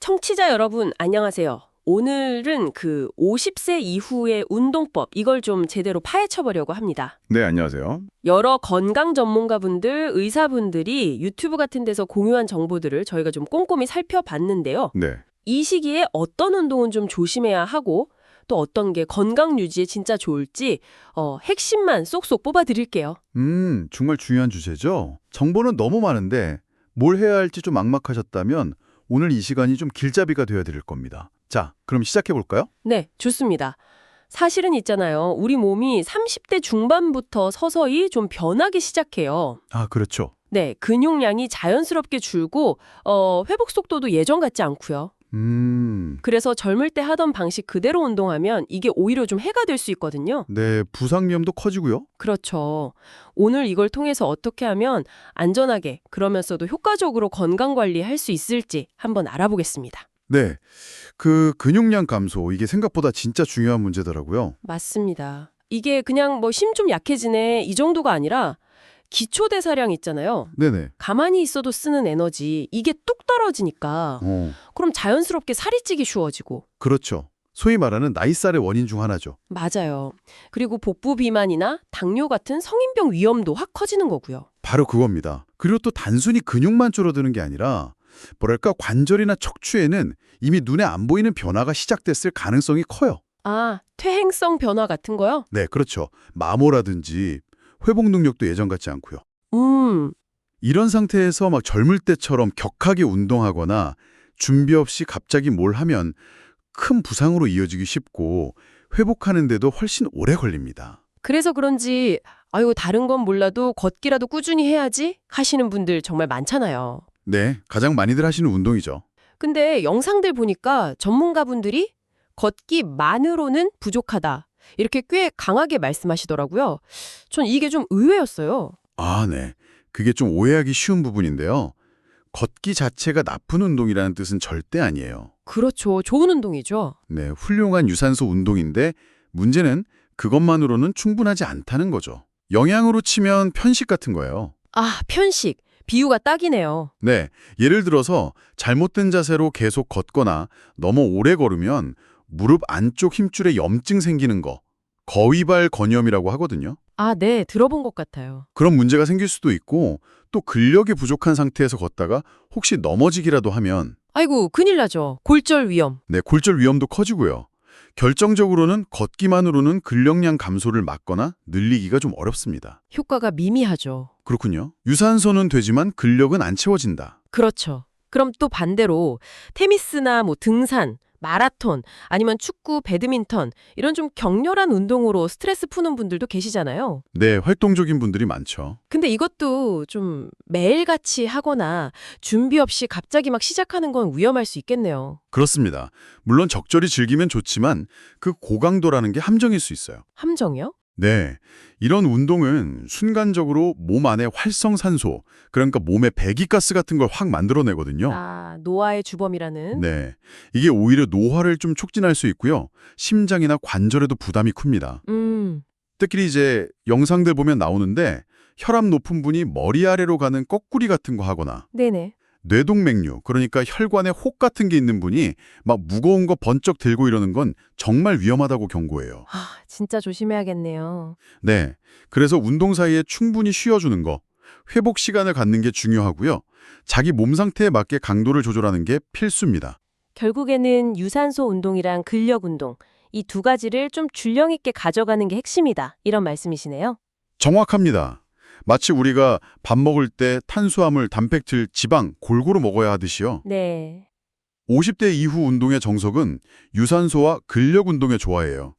청취자 여러분, 안녕하세요. 오늘은 그 50세 이후의 운동법, 이걸 좀 제대로 파헤쳐보려고 합니다. 네, 안녕하세요. 여러 건강 전문가분들, 의사분들이 유튜브 같은 데서 공유한 정보들을 저희가 좀 꼼꼼히 살펴봤는데요. 네. 이 시기에 어떤 운동은 좀 조심해야 하고 또 어떤 게 건강 유지에 진짜 좋을지 핵심만 쏙쏙 뽑아드릴게요. 정말 중요한 주제죠. 정보는 너무 많은데 뭘 해야 할지 좀 막막하셨다면 오늘 이 시간이 좀 길잡이가 되어 드릴 겁니다. 자, 그럼 시작해 볼까요? 네, 좋습니다. 사실은 있잖아요. 우리 몸이 30대 중반부터 서서히 좀 변하기 시작해요. 아, 그렇죠. 네, 근육량이 자연스럽게 줄고 회복 속도도 예전 같지 않고요. 그래서 젊을 때 하던 방식 그대로 운동하면 이게 오히려 좀 해가 될 수 있거든요. 네, 부상 위험도 커지고요. 그렇죠. 오늘 이걸 통해서 어떻게 하면 안전하게 그러면서도 효과적으로 건강 관리할 수 있을지 한번 알아보겠습니다. 네, 그 근육량 감소, 이게 생각보다 진짜 중요한 문제더라고요. 맞습니다. 이게 그냥 뭐 힘 좀 약해지네 이 정도가 아니라 기초 대사량 있잖아요. 네네. 가만히 있어도 쓰는 에너지 이게 뚝 떨어지니까 그럼 자연스럽게 살이 찌기 쉬워지고. 그렇죠. 소위 말하는 나이살의 원인 중 하나죠. 맞아요. 그리고 복부 비만이나 당뇨 같은 성인병 위험도 확 커지는 거고요. 바로 그겁니다. 그리고 또 단순히 근육만 줄어드는 게 아니라 뭐랄까 관절이나 척추에는 이미 눈에 안 보이는 변화가 시작됐을 가능성이 커요. 아, 퇴행성 변화 같은 거요? 네, 그렇죠. 마모라든지 회복 능력도 예전 같지 않고요. 이런 상태에서 막 젊을 때처럼 격하게 운동하거나 준비 없이 갑자기 뭘 하면 큰 부상으로 이어지기 쉽고 회복하는데도 훨씬 오래 걸립니다. 그래서 그런지 아유 다른 건 몰라도 걷기라도 꾸준히 해야지 하시는 분들 정말 많잖아요. 네, 가장 많이들 하시는 운동이죠. 근데 영상들 보니까 전문가분들이 걷기만으로는 부족하다. 이렇게 꽤 강하게 말씀하시더라고요. 전 이게 좀 의외였어요. 아, 네. 그게 좀 오해하기 쉬운 부분인데요. 걷기 자체가 나쁜 운동이라는 뜻은 절대 아니에요. 그렇죠. 좋은 운동이죠. 네, 훌륭한 유산소 운동인데 문제는 그것만으로는 충분하지 않다는 거죠. 영양으로 치면 편식 같은 거예요. 아, 편식. 비유가 딱이네요. 네, 예를 들어서 잘못된 자세로 계속 걷거나 너무 오래 걸으면 무릎 안쪽 힘줄에 염증 생기는 거, 거위발 건염이라고 하거든요. 아, 네. 들어본 것 같아요. 그런 문제가 생길 수도 있고 또 근력이 부족한 상태에서 걷다가 혹시 넘어지기라도 하면 아이고, 큰일 나죠. 골절 위험. 네, 골절 위험도 커지고요. 결정적으로는 걷기만으로는 근력량 감소를 막거나 늘리기가 좀 어렵습니다. 효과가 미미하죠. 그렇군요. 유산소는 되지만 근력은 안 채워진다. 그렇죠. 그럼 또 반대로 테니스나 뭐 등산, 마라톤, 아니면 축구, 배드민턴 이런 좀 격렬한 운동으로 스트레스 푸는 분들도 계시잖아요. 네, 활동적인 분들이 많죠. 근데 이것도 좀 매일같이 하거나 준비 없이 갑자기 막 시작하는 건 위험할 수 있겠네요. 그렇습니다. 물론 적절히 즐기면 좋지만 그 고강도라는 게 함정일 수 있어요. 함정이요? 네, 이런 운동은 순간적으로 몸 안에 활성산소, 그러니까 몸에 배기가스 같은 걸 확 만들어내거든요. 아, 노화의 주범이라는? 네, 이게 오히려 노화를 좀 촉진할 수 있고요. 심장이나 관절에도 부담이 큽니다. 특히 이제 영상들 보면 나오는데 혈압 높은 분이 머리 아래로 가는 거꾸리 같은 거 하거나 네네. 뇌동맥류, 그러니까 혈관에 혹 같은 게 있는 분이 막 무거운 거 번쩍 들고 이러는 건 정말 위험하다고 경고해요. 아, 진짜 조심해야겠네요. 네, 그래서 운동 사이에 충분히 쉬어주는 거, 회복 시간을 갖는 게 중요하고요. 자기 몸 상태에 맞게 강도를 조절하는 게 필수입니다. 결국에는 유산소 운동이랑 근력 운동, 이 두 가지를 좀 균형 있게 가져가는 게 핵심이다. 이런 말씀이시네요. 정확합니다. 마치 우리가 밥 먹을 때 탄수화물, 단백질, 지방 골고루 먹어야 하듯이요. 네. 50대 이후 운동의 정석은 유산소와 근력 운동의 조화예요.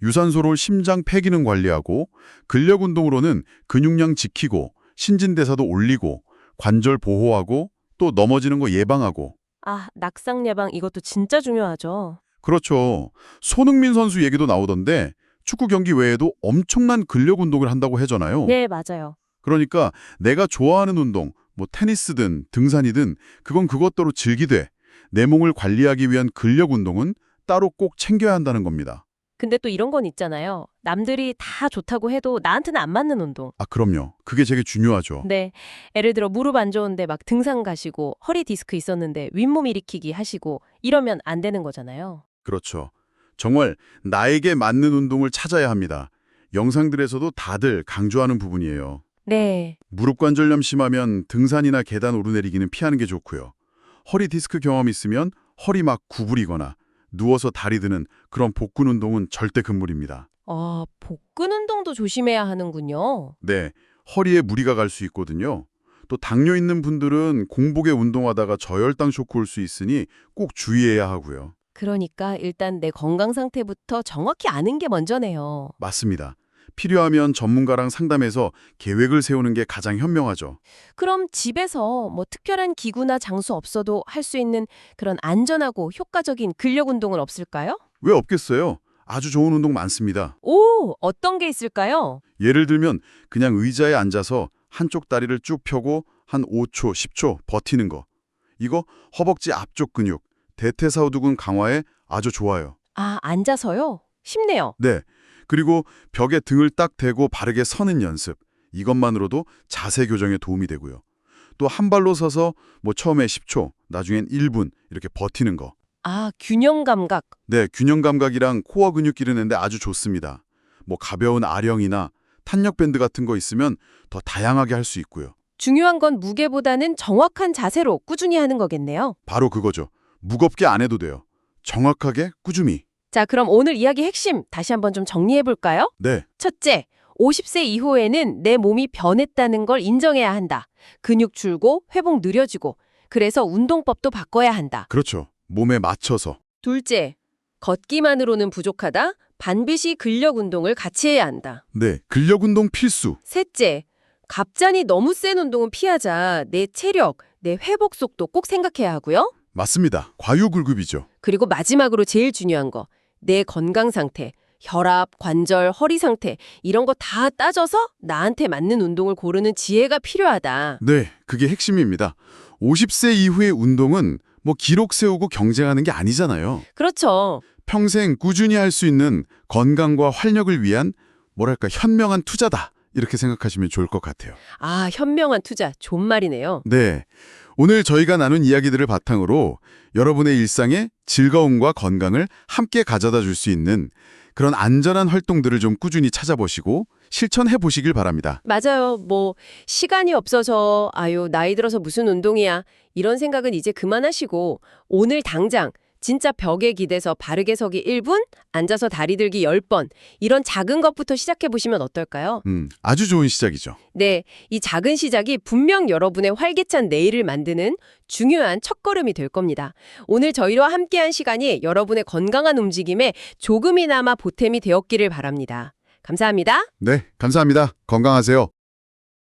유산소로 심장 폐기능 관리하고 근력 운동으로는 근육량 지키고 신진대사도 올리고 관절 보호하고 또 넘어지는 거 예방하고. 아, 낙상 예방 이것도 진짜 중요하죠. 그렇죠. 손흥민 선수 얘기도 나오던데 축구 경기 외에도 엄청난 근력 운동을 한다고 하잖아요. 네, 맞아요. 그러니까 내가 좋아하는 운동, 뭐 테니스든 등산이든 그건 그것대로 즐기되 내 몸을 관리하기 위한 근력 운동은 따로 꼭 챙겨야 한다는 겁니다. 근데 또 이런 건 있잖아요. 남들이 다 좋다고 해도 나한테는 안 맞는 운동. 아, 그럼요. 그게 되게 중요하죠. 네. 예를 들어 무릎 안 좋은데 막 등산 가시고 허리 디스크 있었는데 윗몸 일으키기 하시고 이러면 안 되는 거잖아요. 그렇죠. 정말 나에게 맞는 운동을 찾아야 합니다. 영상들에서도 다들 강조하는 부분이에요. 네. 무릎 관절염 심하면 등산이나 계단 오르내리기는 피하는 게 좋고요. 허리 디스크 경험 있으면 허리 막 구부리거나 누워서 다리 드는 그런 복근 운동은 절대 금물입니다. 복근 운동도 조심해야 하는군요. 네, 허리에 무리가 갈 수 있거든요. 또 당뇨 있는 분들은 공복에 운동하다가 저혈당 쇼크 올 수 있으니 꼭 주의해야 하고요. 그러니까 일단 내 건강 상태부터 정확히 아는 게 먼저네요. 맞습니다. 필요하면 전문가랑 상담해서 계획을 세우는 게 가장 현명하죠. 그럼 집에서 뭐 특별한 기구나 장소 없어도 할 수 있는 그런 안전하고 효과적인 근력 운동은 없을까요? 왜 없겠어요? 아주 좋은 운동 많습니다. 오, 어떤 게 있을까요? 예를 들면 그냥 의자에 앉아서 한쪽 다리를 쭉 펴고 한 5초, 10초 버티는 거. 이거 허벅지 앞쪽 근육, 대퇴사두근 강화에 아주 좋아요. 아, 앉아서요? 쉽네요. 네. 그리고 벽에 등을 딱 대고 바르게 서는 연습. 이것만으로도 자세 교정에 도움이 되고요. 또 한 발로 서서 처음에 10초, 나중엔 1분 이렇게 버티는 거. 아, 균형 감각. 네, 균형 감각이랑 코어 근육 기르는데 아주 좋습니다. 가벼운 아령이나 탄력 밴드 같은 거 있으면 더 다양하게 할 수 있고요. 중요한 건 무게보다는 정확한 자세로 꾸준히 하는 거겠네요. 바로 그거죠. 무겁게 안 해도 돼요. 정확하게 꾸준히. 자, 그럼 오늘 이야기 핵심 다시 한번 좀 정리해 볼까요? 네, 첫째, 50세 이후에는 내 몸이 변했다는 걸 인정해야 한다. 근육 줄고 회복 느려지고 그래서 운동법도 바꿔야 한다. 그렇죠. 몸에 맞춰서. 둘째, 걷기만으로는 부족하다. 반드시 근력 운동을 같이 해야 한다. 네, 근력 운동 필수. 셋째, 갑자기 너무 센 운동은 피하자. 내 체력, 내 회복 속도 꼭 생각해야 하고요. 맞습니다. 과유불급이죠. 그리고 마지막으로 제일 중요한 거, 내 건강 상태, 혈압, 관절, 허리 상태 이런 거 다 따져서 나한테 맞는 운동을 고르는 지혜가 필요하다. 네, 그게 핵심입니다. 50세 이후의 운동은 기록 세우고 경쟁하는 게 아니잖아요. 그렇죠. 평생 꾸준히 할 수 있는 건강과 활력을 위한 현명한 투자다. 이렇게 생각하시면 좋을 것 같아요. 아, 현명한 투자. 좋은 말이네요. 네, 오늘 저희가 나눈 이야기들을 바탕으로 여러분의 일상에 즐거움과 건강을 함께 가져다 줄 수 있는 그런 안전한 활동들을 좀 꾸준히 찾아보시고 실천해 보시길 바랍니다. 맞아요. 시간이 없어서 나이 들어서 무슨 운동이야. 이런 생각은 이제 그만하시고 오늘 당장 진짜 벽에 기대서 바르게 서기 1분, 앉아서 다리 들기 10번 이런 작은 것부터 시작해 보시면 어떨까요? 아주 좋은 시작이죠. 네, 이 작은 시작이 분명 여러분의 활기찬 내일을 만드는 중요한 첫걸음이 될 겁니다. 오늘 저희와 함께한 시간이 여러분의 건강한 움직임에 조금이나마 보탬이 되었기를 바랍니다. 감사합니다. 네, 감사합니다. 건강하세요.